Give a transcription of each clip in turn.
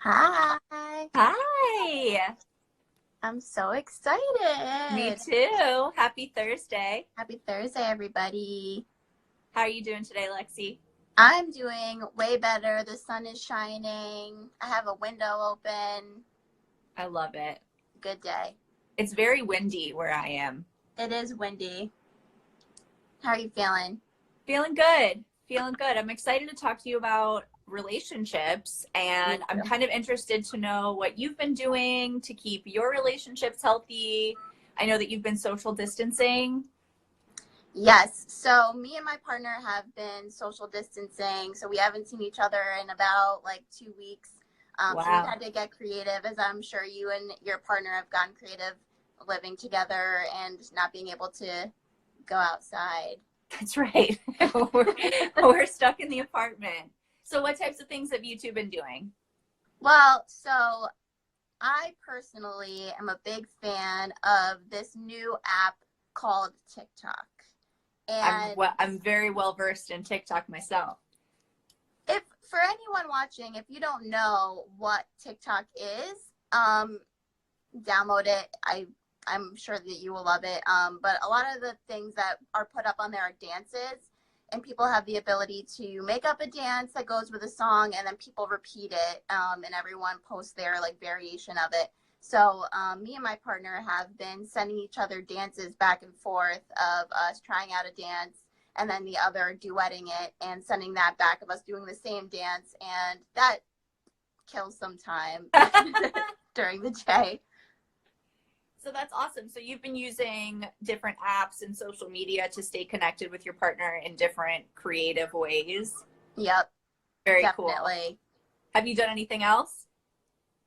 Hi. Hi. I'm so Me excited. too. Happy Thursday. Happy Thursday, everybody. How are you doing today, Lexi? I'm doing way better. The sun is shining. I have a window open. I love it. Good day. It's very windy where I am. It is windy. How are you feeling? Feeling good. Feeling good. I'm excited to talk to you about relationships, Me and I'm too. kind of interested to know what you've been doing to keep your relationships healthy. I know that you've been social distancing. Yes. So me and my partner have been social distancing. So we haven't seen each other in about like 2 weeks. So we've Wow. had to get creative, as I'm sure you and your partner have gotten creative living together and not being able to go outside. That's right. we're stuck in the apartment. So what types of things have you two been doing? Well, so I personally am a big fan of this new app called TikTok. And I'm very well versed in TikTok myself. if for anyone watching, if you don't know what TikTok is, download it. I'm sure that you will love it. But a lot of the things that are put up on there are dances, and people have the ability to make up a dance that goes with a song, and then people repeat it, and everyone posts their like variation of it. So me and my partner have been sending each other dances back and forth of us trying out a dance and then the other duetting it and sending that back of us doing the same dance, and that kills some time during the day. So that's awesome. So you've been using different apps and social media to stay connected with your partner in different creative ways. Yep, Very cool. definitely. Have you done anything else?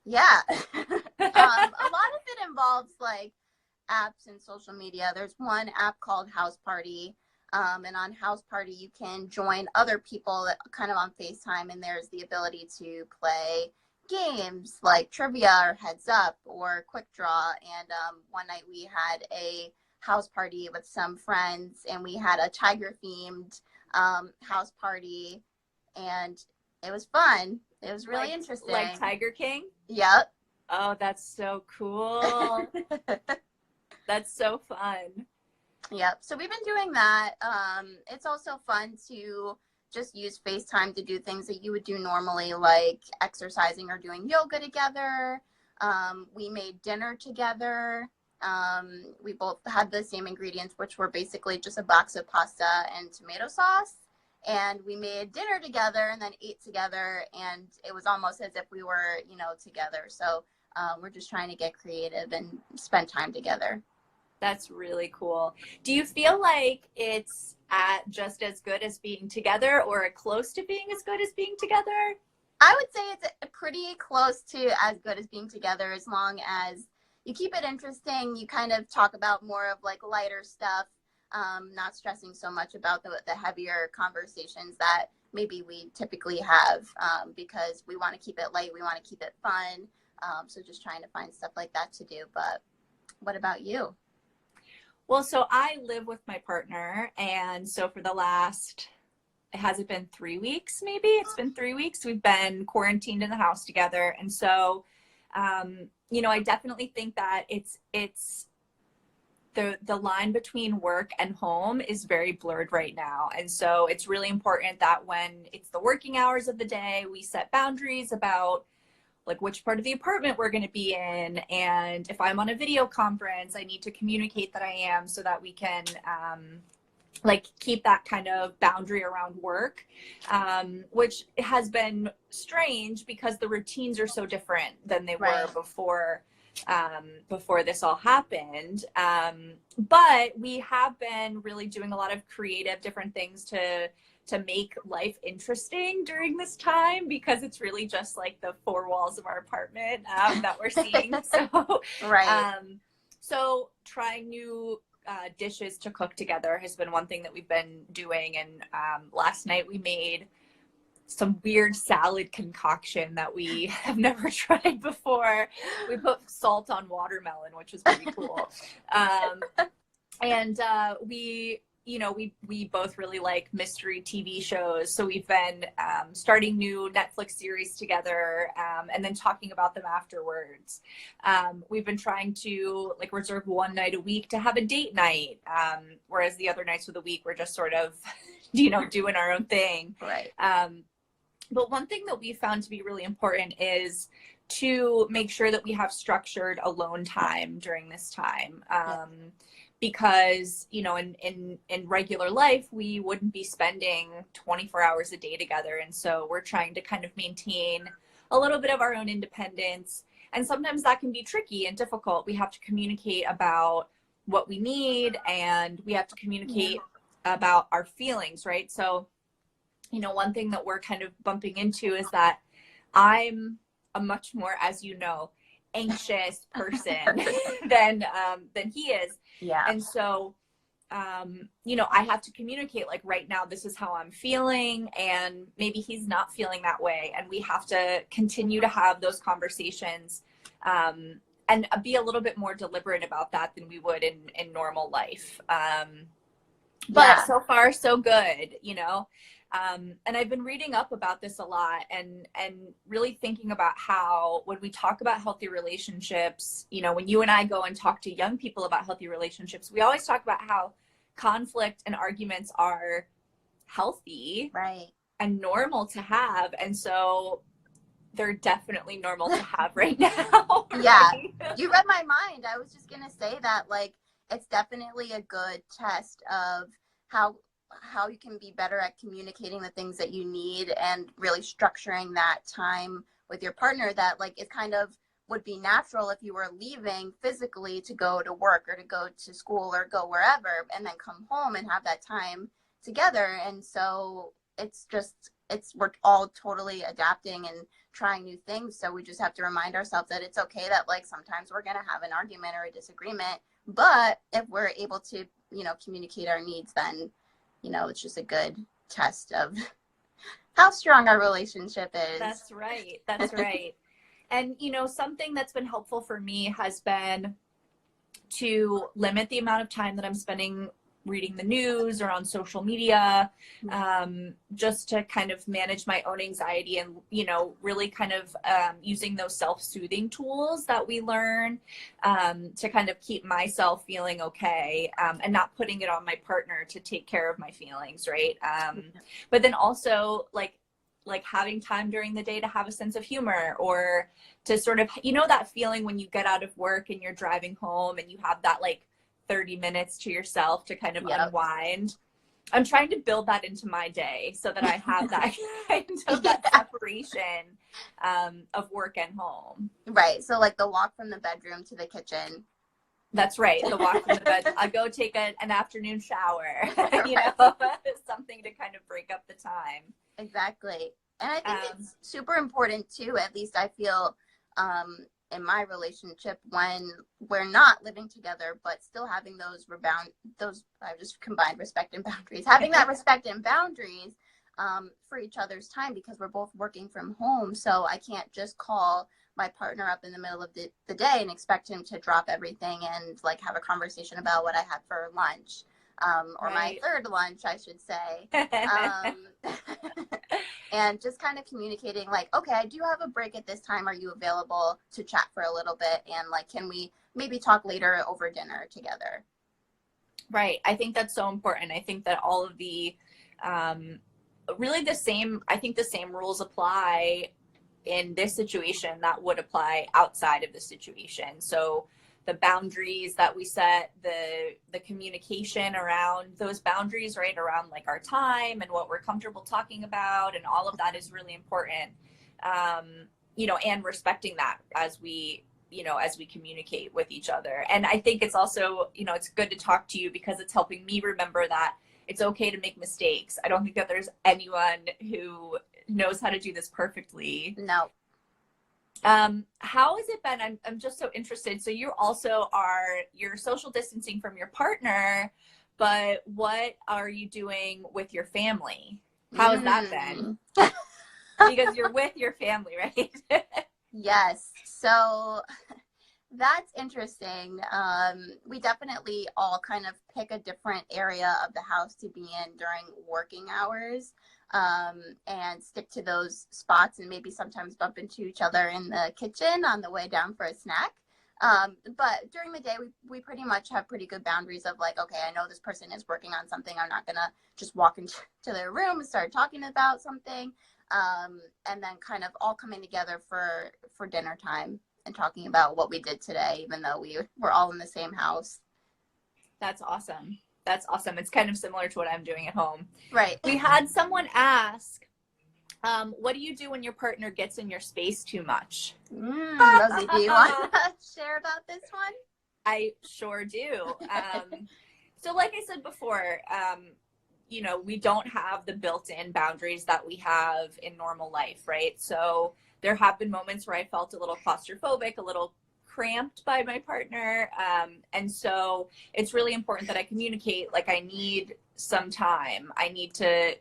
Yeah. A lot of it involves like apps and social media. There's one app called House Party. And on House Party, you can join other people that kind of on FaceTime, and there's the ability to play games like trivia or heads up or quick draw. And one night we had a house party with some friends, and we had a tiger themed house party, and it was fun. It was really Like interesting. Tiger King? Yep. Oh, that's so cool. That's so fun. Yep. So we've been doing that. It's also fun to just use FaceTime to do things that you would do normally, like exercising or doing yoga together. We made dinner together. We both had the same ingredients, which were basically just a box of pasta and tomato sauce. And we made dinner together and then ate together. And it was almost as if we were, together. So we're just trying to get creative and spend time together. That's really cool. Do you feel like it's at just as good as being together or close to being as good as being together? I would say it's pretty close to as good as being together, as long as you keep it interesting. You kind of talk about more of like lighter stuff, not stressing so much about the heavier conversations that maybe we typically have, because we want to keep it light. We want to keep it fun. So just trying to find stuff like that to do. But what about you? Well, so I live with my partner, and so for the last, has it been 3 weeks maybe? It's been 3 weeks. We've been quarantined in the house together. And so, I definitely think that it's the line between work and home is very blurred right now. And so it's really important that when it's the working hours of the day, we set boundaries about like which part of the apartment we're going to be in. And if I'm on a video conference, I need to communicate that I am so that we can like keep that kind of boundary around work, which has been strange because the routines are so different than they were Right. before this all happened. But we have been really doing a lot of creative different things to make life interesting during this time, because it's really just like the four walls of our apartment that we're seeing. Right. So trying new dishes to cook together has been one thing that we've been doing. And last night we made some weird salad concoction that we have never tried before. We put salt on watermelon, which was pretty cool. And we you know, we both really like mystery TV shows. So we've been starting new Netflix series together, and then talking about them afterwards. We've been trying to like reserve one night a week to have a date night, whereas the other nights of the week we're just sort of, you know, doing our own thing. Right. But one thing that we found to be really important is to make sure that we have structured alone time during this time. Because, you know, in regular life, we wouldn't be spending 24 hours a day together. And so we're trying to kind of maintain a little bit of our own independence. And sometimes that can be tricky and difficult. We have to communicate about what we need, and we have to communicate about our feelings, right? So, you know, one thing that we're kind of bumping into is that I'm a much more, as you know, anxious person than he is. Yeah. And so, you know, I have to communicate like right now, this is how I'm feeling, and maybe he's not feeling that way. And we have to continue to have those conversations, and be a little bit more deliberate about that than we would in normal life. But so far so good, you know. And I've been reading up about this a lot, and really thinking about how when we talk about healthy relationships, you know, when you and I go and talk to young people about healthy relationships, we always talk about how conflict and arguments are healthy, right, and normal to have. And so they're definitely normal to have right now. Right? Yeah, you read my mind. I was just gonna say that, like, it's definitely a good test of how you can be better at communicating the things that you need, and really structuring that time with your partner that, like, it kind of would be natural if you were leaving physically to go to work or to go to school or go wherever, and then come home and have that time together. And so we're all totally adapting and trying new things. So we just have to remind ourselves that it's okay that, like, sometimes we're going to have an argument or a disagreement, but if we're able to, you know, communicate our needs, then, you know, it's just a good test of how strong our relationship is. That's right. That's right. And, you know, something that's been helpful for me has been to limit the amount of time that I'm spending reading the news or on social media, just to kind of manage my own anxiety, and, you know, really kind of using those self-soothing tools that we learn to kind of keep myself feeling okay, and not putting it on my partner to take care of my feelings, right? But then also like having time during the day to have a sense of humor, or to sort of, you know, that feeling when you get out of work and you're driving home and you have that like 30 minutes to yourself to kind of unwind. I'm trying to build that into my day so that I have that kind of that separation of work and home. Right. So like the walk from the bedroom to the kitchen. That's right. The walk from the bed. I go take an afternoon shower, you know, something to kind of break up the time. Exactly. And I think it's super important too, at least I feel, in my relationship, when we're not living together, but still having I just combined respect and boundaries, having that respect and boundaries for each other's time, because we're both working from home. So I can't just call my partner up in the middle of the day and expect him to drop everything and like have a conversation about what I had for lunch, or my third lunch, I should say. And just kind of communicating like, okay, I do have a break at this time. Are you available to chat for a little bit? And like, can we maybe talk later over dinner together? Right. I think that's so important. I think that all of the, really the same rules apply in this situation that would apply outside of the situation. So the boundaries that we set, the communication around those boundaries, right, around like our time and what we're comfortable talking about, and all of that is really important. You know, and respecting that as we communicate with each other. And I think it's also, you know, it's good to talk to you because it's helping me remember that it's okay to make mistakes. I don't think that there's anyone who knows how to do this perfectly. No. How has it been? I'm just so interested. So you also you're social distancing from your partner, but what are you doing with your family? How has that been? Because you're with your family, right? Yes. So That's interesting. We definitely all kind of pick a different area of the house to be in during working hours, and stick to those spots, and maybe sometimes bump into each other in the kitchen on the way down for a snack. But during the day, we pretty much have pretty good boundaries of like, okay, I know this person is working on something. I'm not going to just walk into their room and start talking about something. And then kind of all coming together for dinner time and talking about what we did today, even though we were all in the same house. That's awesome. That's awesome. It's kind of similar to what I'm doing at home. Right. We had someone ask, what do you do when your partner gets in your space too much? Rosie, do you want to share about this one? I sure do. So like I said before, you know, we don't have the built-in boundaries that we have in normal life, right? So there have been moments where I felt a little claustrophobic, a little cramped by my partner. And so it's really important that I communicate, like, I need some time. I need to,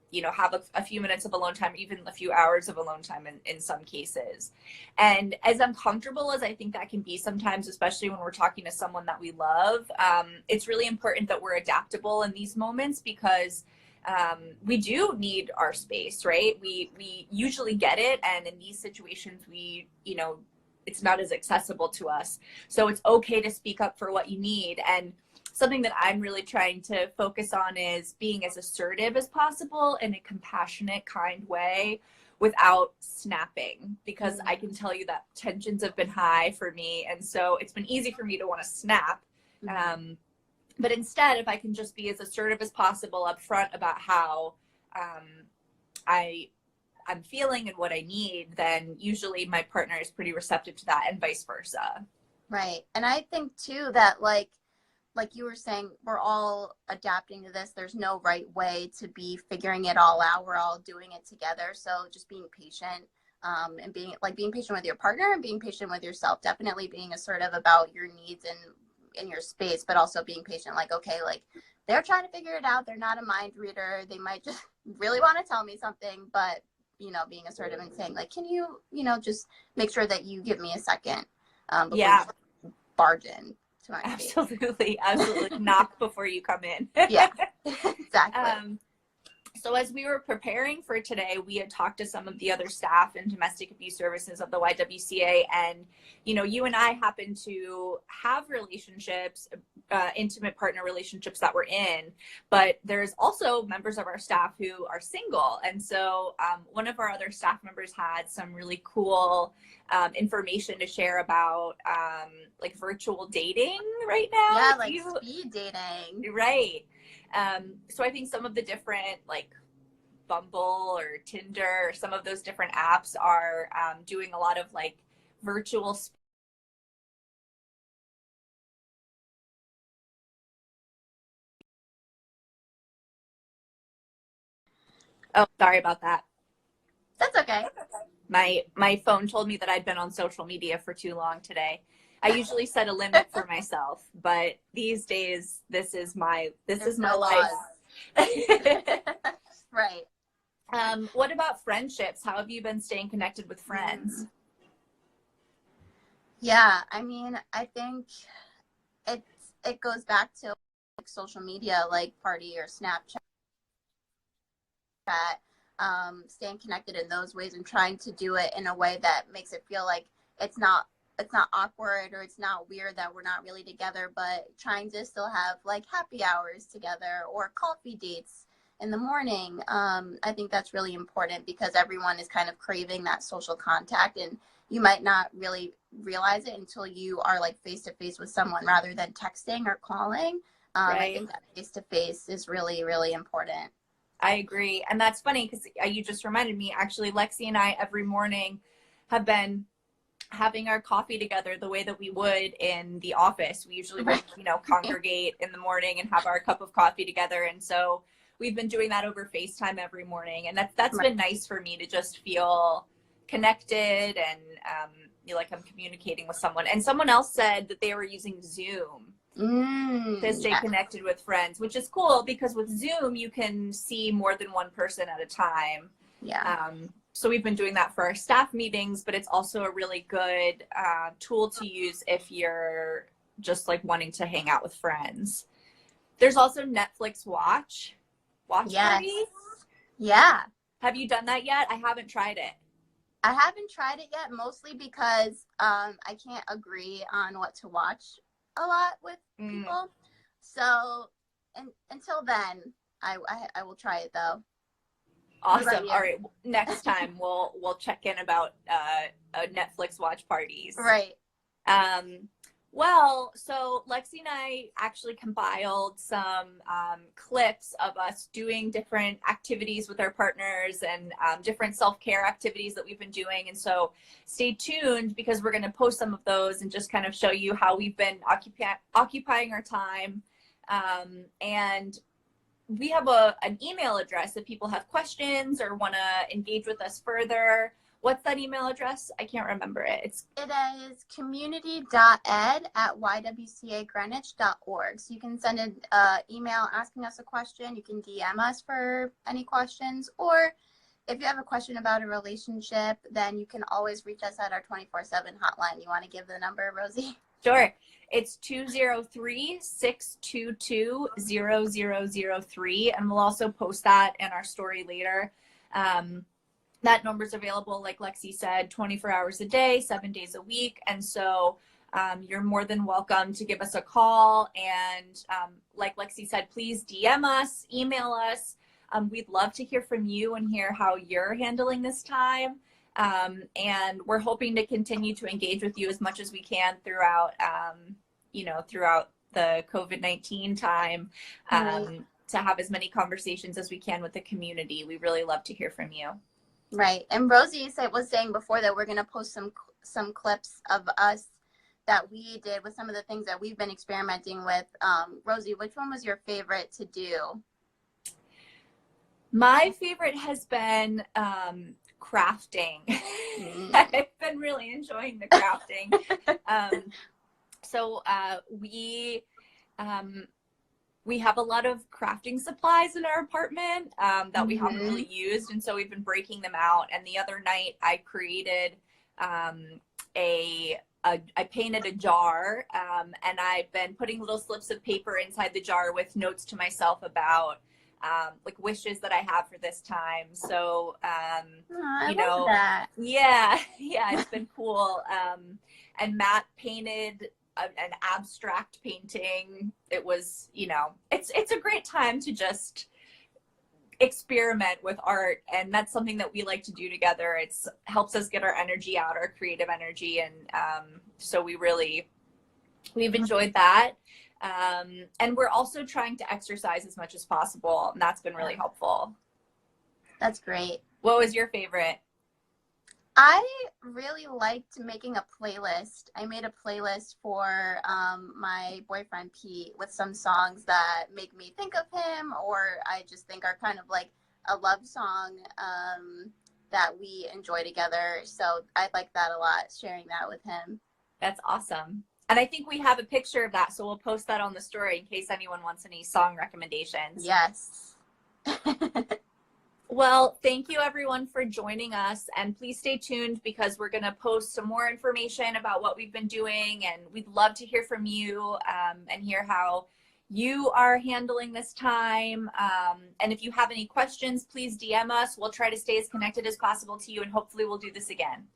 you know, have a few minutes of alone time, even a few hours of alone time in some cases. And as uncomfortable as I think that can be sometimes, especially when we're talking to someone that we love, it's really important that we're adaptable in these moments, because we do need our space, right? We usually get it. And in these situations, you know, it's not as accessible to us. So it's okay to speak up for what you need. And something that I'm really trying to focus on is being as assertive as possible in a compassionate, kind way without snapping, because I can tell you that tensions have been high for me. And so it's been easy for me to want to snap. But instead, if I can just be as assertive as possible up front about how I'm feeling and what I need, then usually my partner is pretty receptive to that, and vice versa. Right. And I think too that like you were saying, we're all adapting to this. There's no right way to be figuring it all out. We're all doing it together. So just being patient, and being patient with your partner and being patient with yourself, definitely being assertive about your needs and in your space, but also being patient. Like, okay, like they're trying to figure it out. They're not a mind reader. They might just really want to tell me something, but you know, being assertive and saying like, can you, you know, just make sure that you give me a second, before you barge in to my space. Absolutely. Knock before you come in. Yeah, exactly. So as we were preparing for today, we had talked to some of the other staff in domestic abuse services of the YWCA, and you know, you and I happen to have relationships, intimate partner relationships that we're in, but there's also members of our staff who are single. And so one of our other staff members had some really cool information to share about like virtual dating right now. Yeah, like speed dating. Right. So I think some of the different, like Bumble or Tinder, or some of those different apps are doing a lot of like virtual. Oh, sorry about that. That's okay. My phone told me that I'd been on social media for too long today. I usually set a limit for myself, but these days this is my life. Right. What about friendships? How have you been staying connected with friends? Yeah, I mean, I think it goes back to like social media, like Party or Snapchat, staying connected in those ways and trying to do it in a way that makes it feel like it's not awkward or it's not weird that we're not really together, but trying to still have like happy hours together or coffee dates in the morning. I think that's really important because everyone is kind of craving that social contact, and you might not really realize it until you are like face to face with someone rather than texting or calling. Right. I think that face to face is really, really important. I agree. And that's funny because you just reminded me, actually, Lexxie and I every morning have been having our coffee together the way that we would in the office. We usually would, you know, congregate in the morning and have our cup of coffee together. And so we've been doing that over FaceTime every morning. And that's been nice for me to just feel connected and feel like I'm communicating with someone. And someone else said that they were using Zoom to stay connected with friends, which is cool because with Zoom, you can see more than one person at a time. Yeah. so we've been doing that for our staff meetings, but it's also a really good tool to use if you're just like wanting to hang out with friends. There's also Netflix watch Yes. parties. Yeah. Have you done that yet? I haven't tried it. I haven't tried it yet, mostly because I can't agree on what to watch a lot with people. So until then, I will try it though. Awesome. All right. Next time we'll check in about Netflix watch parties. Right. Well, so Lexxie and I actually compiled some clips of us doing different activities with our partners and different self-care activities that we've been doing. And so stay tuned because we're going to post some of those and just kind of show you how we've been occupying our time. And we have an email address if people have questions or want to engage with us further. What's that email address? I can't remember it. It is community.ed@ywcagreenwich.org. So you can send an email asking us a question. You can DM us for any questions. Or if you have a question about a relationship, then you can always reach us at our 24/7 hotline. You want to give the number, Rosie? Sure. It's 203-622-0003. And we'll also post that in our story later. That number is available, like Lexxie said, 24 hours a day, 7 days a week. And so you're more than welcome to give us a call. And like Lexxie said, please DM us, email us. We'd love to hear from you and hear how you're handling this time. And we're hoping to continue to engage with you as much as we can throughout, throughout the COVID-19 time, to have as many conversations as we can with the community. We really love to hear from you. Right. And Rosie was saying before that we're going to post some clips of us that we did with some of the things that we've been experimenting with. Rosie, which one was your favorite to do? My favorite has been crafting. I've been really enjoying the crafting. So we have a lot of crafting supplies in our apartment that we haven't really used. And so we've been breaking them out. And the other night I created I painted a jar and I've been putting little slips of paper inside the jar with notes to myself about like wishes that I have for this time. So, I love that. Yeah, it's been cool. And Matt painted an abstract painting. It was, it's a great time to just experiment with art. And that's something that we like to do together. It's helps us get our energy out, our creative energy. And so we've enjoyed that. And we're also trying to exercise as much as possible. And that's been really helpful. That's great. What was your favorite? I really liked making a playlist. I made a playlist for my boyfriend Pete with some songs that make me think of him, or I just think are kind of like a love song that we enjoy together. So I like that a lot, sharing that with him. That's awesome. And I think we have a picture of that, so we'll post that on the story in case anyone wants any song recommendations. Yes. Well, thank you everyone for joining us, and please stay tuned because we're going to post some more information about what we've been doing, and we'd love to hear from you and hear how you are handling this time. And if you have any questions, please DM us. We'll try to stay as connected as possible to you, and hopefully we'll do this again.